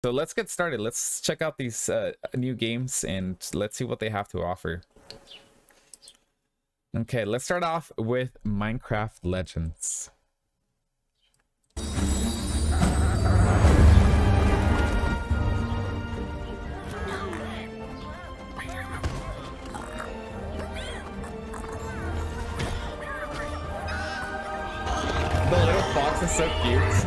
So let's get started. Let's check out these new games and let's see what they have to offer. Okay, let's start off with Minecraft Legends. The little fox is so cute.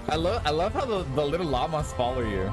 I love how the little llamas follow you.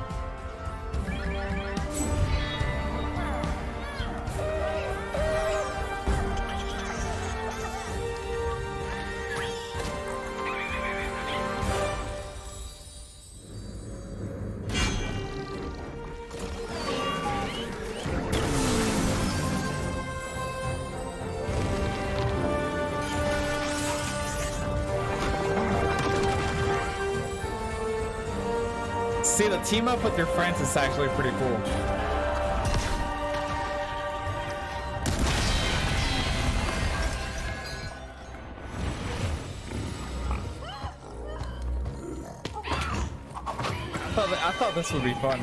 See, the team up with your friends is actually pretty cool. I thought this would be fun.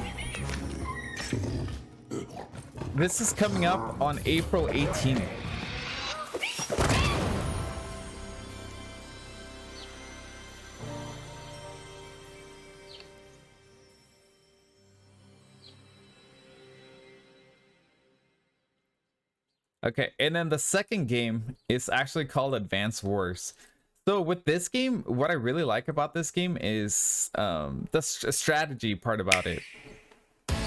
This is coming up on April 18th. Okay, and then the second game is actually called Advance Wars. So with this game, what I really like about this game is the strategy part about it.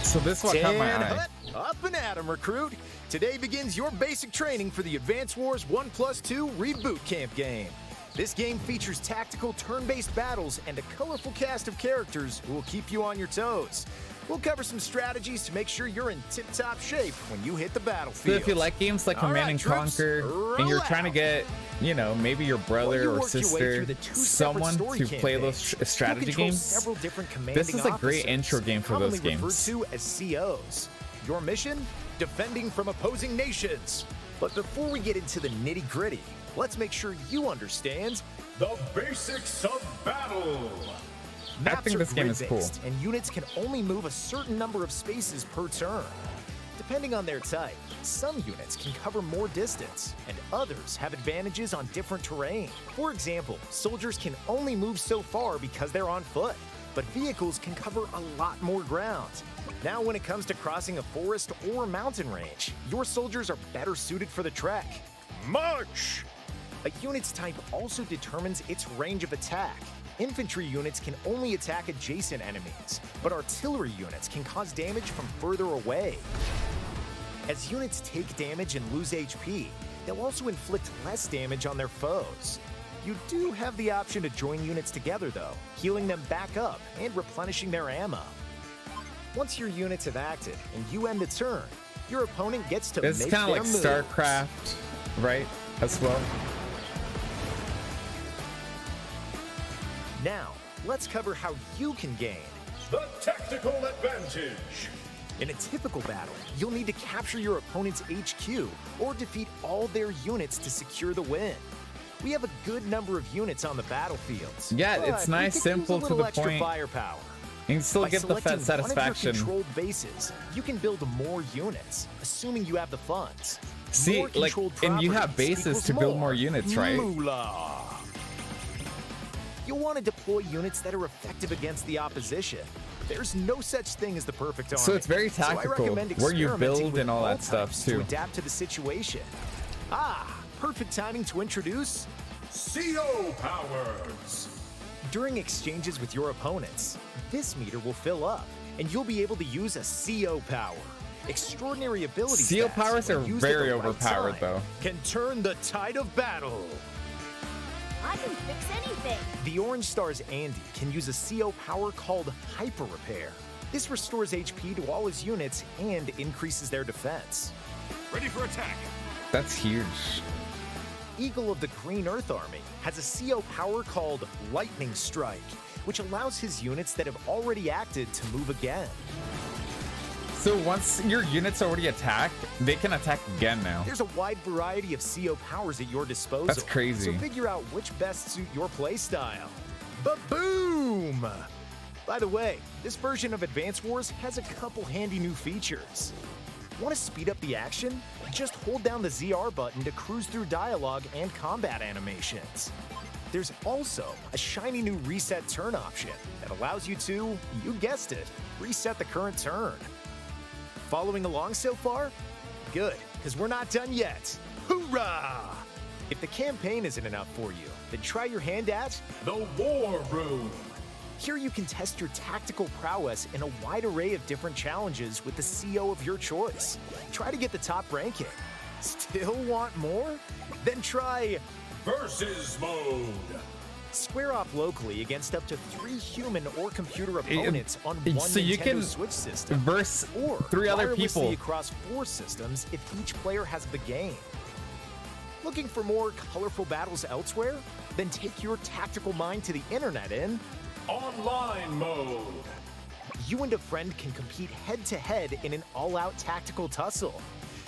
So this is what caught my eye. Up and at 'em, recruit. Today begins your basic training for the Advance Wars 1+2 Reboot Camp game. This game features tactical turn-based battles and a colorful cast of characters who will keep you on your toes. We'll cover some strategies to make sure you're in tip-top shape when you hit the battlefield. So if you like games like Command and Conquer, and you're trying to get, you know, maybe your brother or sister, someone to play those strategy games, this is a great intro game for those games. Referred to as COs. Your mission? Defending from opposing nations. But before we get into the nitty-gritty, let's make sure you understand the basics of battle. I think this game is cool. And units can only move a certain number of spaces per turn. Depending on their type, some units can cover more distance, and others have advantages on different terrain. For example, soldiers can only move so far because they're on foot, but vehicles can cover a lot more ground. Now, when it comes to crossing a forest or mountain range, your soldiers are better suited for the trek. March! A unit's type also determines its range of attack. Infantry units can only attack adjacent enemies, but artillery units can cause damage from further away. As units take damage and lose HP, they'll also inflict less damage on their foes. You do have the option to join units together though, healing them back up and replenishing their ammo. Once your units have acted and you end the turn, your opponent gets to make their moves. It's kind of like StarCraft, right? As well. Now, let's cover how you can gain the tactical advantage. In a typical battle, you'll need to capture your opponent's HQ or defeat all their units to secure the win. We have a good number of units on the battlefield. Yeah, it's nice, simple, to the point. Firepower. You can still get the satisfaction. One of your controlled bases, you can build more units, assuming you have the funds. See, like, and you have bases to build more units, right? Moolah. You'll want to deploy units that are effective against the opposition. There's no such thing as the perfect army. So it's very tactical, where you build and all that stuff too. To adapt to the situation. Perfect timing to introduce CO powers. During exchanges with your opponents, this meter will fill up, and you'll be able to use a CO power. Extraordinary abilities. CO powers are very overpowered, though. Can turn the tide of battle. I can fix anything. The Orange Star's Andy can use a CO power called Hyper Repair. This restores HP to all his units and increases their defense. Ready for attack. That's huge. Eagle of the Green Earth Army has a CO power called Lightning Strike, which allows his units that have already acted to move again. So once your units already attack, they can attack again now. There's a wide variety of CO powers at your disposal. That's crazy. So figure out which best suit your playstyle. Ba-boom! By the way, this version of Advance Wars has a couple handy new features. Want to speed up the action? Just hold down the ZR button to cruise through dialogue and combat animations. There's also a shiny new reset turn option that allows you to, you guessed it, reset the current turn. Following along so far? Good, because we're not done yet. Hoorah! If the campaign isn't enough for you, then try your hand at The War Room. Here you can test your tactical prowess in a wide array of different challenges with the CO of your choice. Try to get the top ranking. Still want more? Then try Versus Mode. Square off locally against up to 3 human or computer opponents on one so you Nintendo can Switch system. verse Or 3 other wirelessly people. across 4 systems if each player has the game. Looking for more colorful battles elsewhere? Then take your tactical mind to the internet in Online Mode. you and a friend can compete head-to-head in an all-out tactical tussle.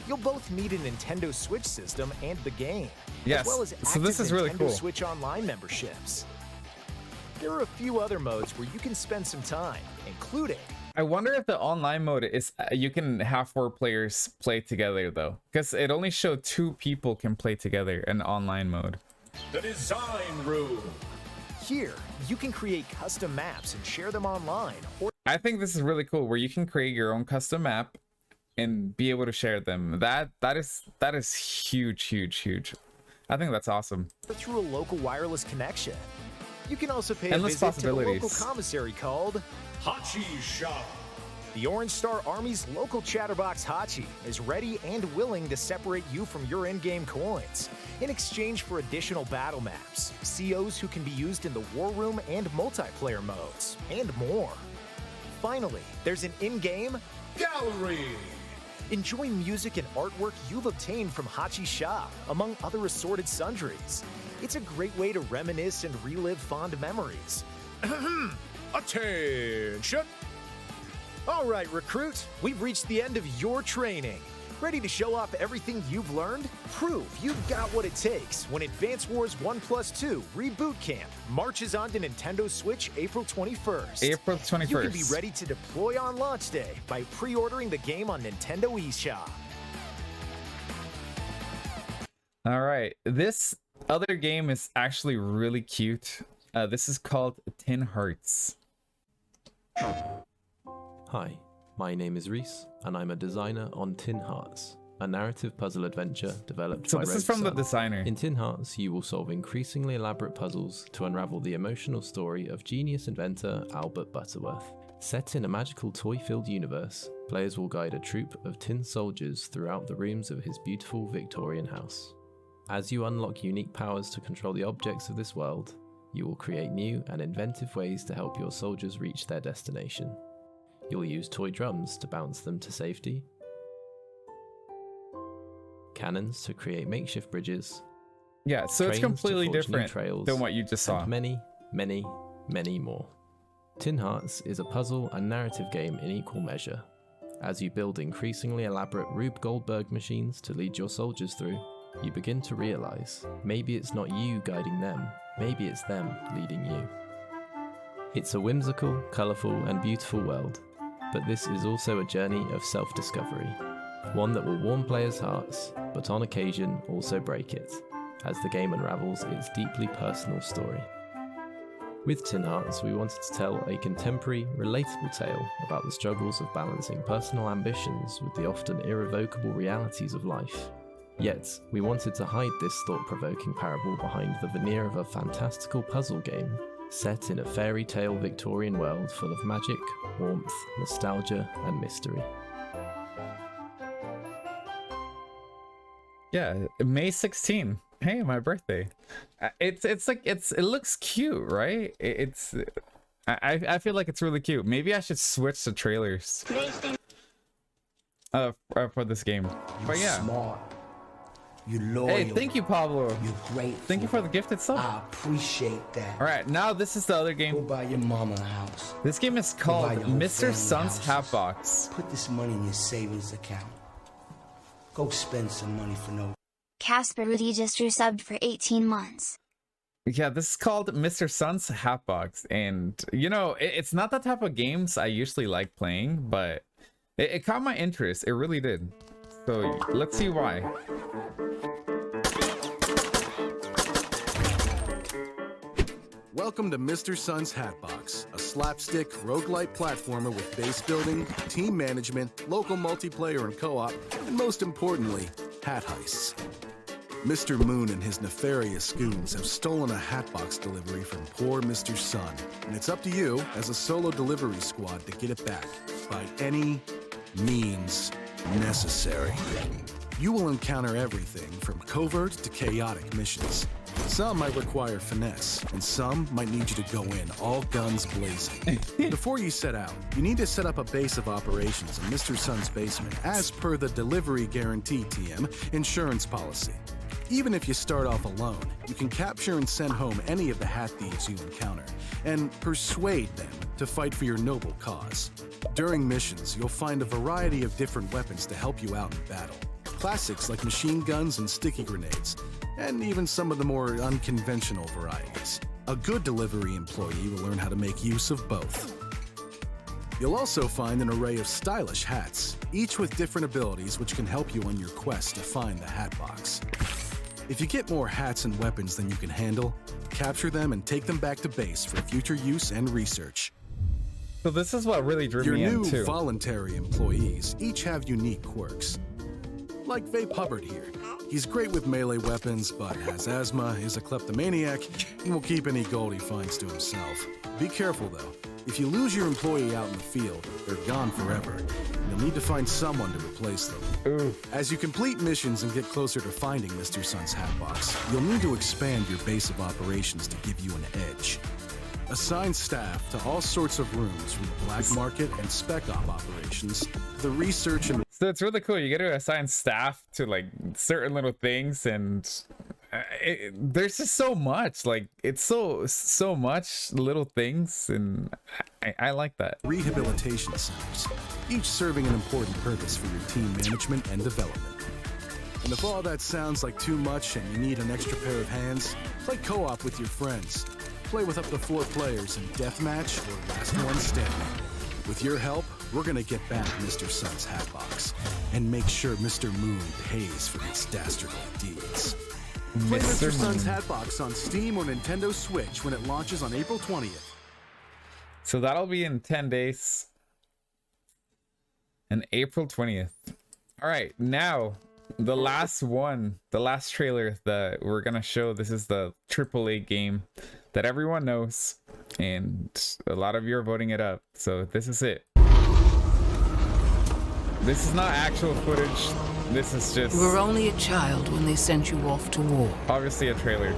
You'll both need a Nintendo Switch system and the game, Yes, as well as so this active is really Nintendo cool. Switch Online memberships. There are a few other modes where you can spend some time, including I wonder if the online mode is you can have 4 players play together though, because it only showed 2 people can play together in online mode. The Design Room. here, you can create custom maps and share them online, or I think this is really cool where you can create your own custom map and be able to share them. That is huge. I think that's awesome. through a local wireless connection. You can also pay Endless a visit to the local possibilities. commissary called Hachi Shop. The Orange Star Army's local chatterbox Hachi is ready and willing to separate you from your in-game coins in exchange for additional battle maps, COs who can be used in the War Room and multiplayer modes, and more. Finally, there's an in-game Gallery. enjoy music and artwork you've obtained from Hachi's shop, among other assorted sundries. It's a great way to reminisce and relive fond memories. Attention! All right, recruit, we've reached the end of your training. Ready to show off everything you've learned? Prove you've got what it takes when Advance Wars 1+2 Reboot Camp marches on to Nintendo Switch April 21st. April 21st. You can be ready to deploy on launch day by pre-ordering the game on Nintendo eShop. All right, this other game is actually really cute. This is called Tin Hearts. Hi, my name is Reese, and I'm a designer on Tin Hearts, a narrative puzzle adventure developed So by this is from the Rogue Sun. designer. In Tin Hearts, you will solve increasingly elaborate puzzles to unravel the emotional story of genius inventor Albert Butterworth. Set in a magical toy-filled universe, players will guide a troop of tin soldiers throughout the rooms of his beautiful Victorian house. As you unlock unique powers to control the objects of this world, you will create new and inventive ways to help your soldiers reach their destination. You'll use toy drums to bounce them to safety, cannons to create makeshift bridges, Yeah, so it's trains to completely forge new different trails, than what you just saw. and many, many, many more. Tin Hearts is a puzzle and narrative game in equal measure. As you build increasingly elaborate Rube Goldberg machines to lead your soldiers through, you begin to realize maybe it's not you guiding them, maybe it's them leading you. It's a whimsical, colourful, and beautiful world, but this is also a journey of self-discovery, one that will warm players' hearts, but on occasion also break it, as the game unravels its deeply personal story. With Tin Hearts, we wanted to tell a contemporary, relatable tale about the struggles of balancing personal ambitions with the often irrevocable realities of life. Yet, we wanted to hide this thought-provoking parable behind the veneer of a fantastical puzzle game set in a fairy tale Victorian world full of magic, warmth, nostalgia, and mystery. Yeah, May 16. Hey, my birthday. It looks cute, right? I feel like it's really cute. Maybe I should switch the trailers for this game. But yeah. Smart. You're loyal. Hey, thank you, Pablo. You're grateful. Thank you for the gifted sub. I appreciate that. All right, now this is the other Go game. buy your mama a house. This game is buy called your whole Mr. family Sun's houses. Hatbox. Put this money in your savings account. Go spend some money for no. Casper Rudy just resubbed for 18 months. Yeah, this is called Mr. Sun's Hatbox, and you know, it's not the type of games I usually like playing, but it caught my interest. It really did. So let's see why. Welcome to Mr. Sun's Hatbox, a slapstick, roguelite platformer with base building, team management, local multiplayer and co-op, and most importantly, hat heists. Mr. Moon and his nefarious goons have stolen a Hatbox delivery from poor Mr. Sun, and it's up to you, as a solo delivery squad, to get it back by any means necessary. You will encounter everything from covert to chaotic missions. Some might require finesse, and some might need you to go in all guns blazing. Before you set out, you need to set up a base of operations in Mr. Sun's basement as per the Delivery Guarantee TM insurance policy. Even if you start off alone, you can capture and send home any of the hat thieves you encounter, and persuade them to fight for your noble cause. During missions, you'll find a variety of different weapons to help you out in battle. Classics like machine guns and sticky grenades, and even some of the more unconventional varieties. A good delivery employee will learn how to make use of both. You'll also find an array of stylish hats, each with different abilities which can help you on your quest to find the Hatbox. If you get more hats and weapons than you can handle, capture them and take them back to base for future use and research. So this is what really drew Your me in new too. voluntary employees each have unique quirks. Like Vape Hubbard here. He's great with melee weapons, but has asthma, is a kleptomaniac, and will keep any gold he finds to himself. Be careful though. If you lose your employee out in the field, they're gone forever, and you'll need to find someone to replace them. Ooh. As you complete missions and get closer to finding Mr. Sun's Hatbox, you'll need to expand your base of operations to give you an edge. Assign staff to all sorts of rooms, from the black market and spec op operations, the research and So it's really cool. You get to assign staff to like certain little things, and there's just so much. Like it's so much little things, and I like that. rehabilitation centers, each serving an important purpose for your team management and development. And if all that sounds like too much and you need an extra pair of hands, play co-op with your friends. Play with up to 4 players in deathmatch or last one standing. With your help, we're gonna get back Mr. Sun's Hatbox and make sure Mr. Moon pays for his dastardly deeds. Play Mr. Sun's Hatbox on Steam or Nintendo Switch when it launches on April 20th. So that'll be in 10 days. And April 20th. All right, now the last one, the last trailer that we're gonna show. This is the AAA game that everyone knows, and a lot of you are voting it up. So this is it. This is not actual footage. This is just You were only a child when they sent you off to war. obviously a trailer.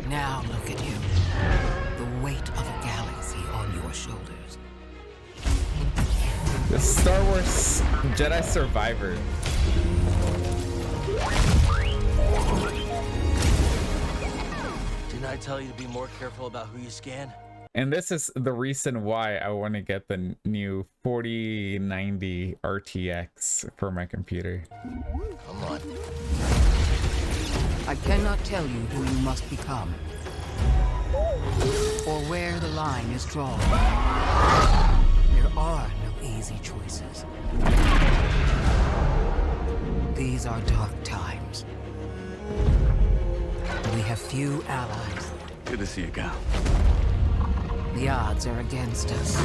Now look at you. The weight of a galaxy on your shoulders. The Star Wars Jedi Survivor. Didn't I tell you to be more careful about who you scan? And this is the reason why I want to get the new 4090 RTX for my computer. Come on. I cannot tell you who you must become, or where the line is drawn. There are no easy choices. These are dark times. We have few allies. Good to see you, Gal. The odds are against us.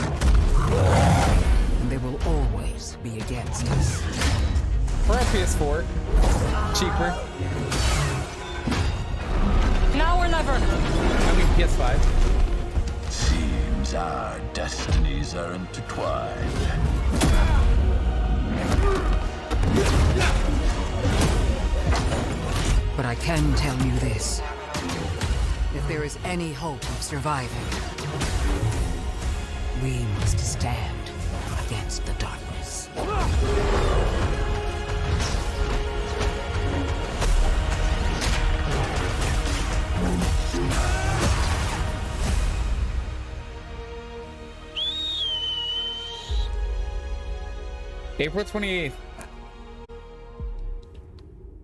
And they will always be against us. For a PS4, cheaper. Now or never! I mean PS5. Seems our destinies are intertwined. But I can tell you this. If there is any hope of surviving, we must stand against the darkness. April 28th.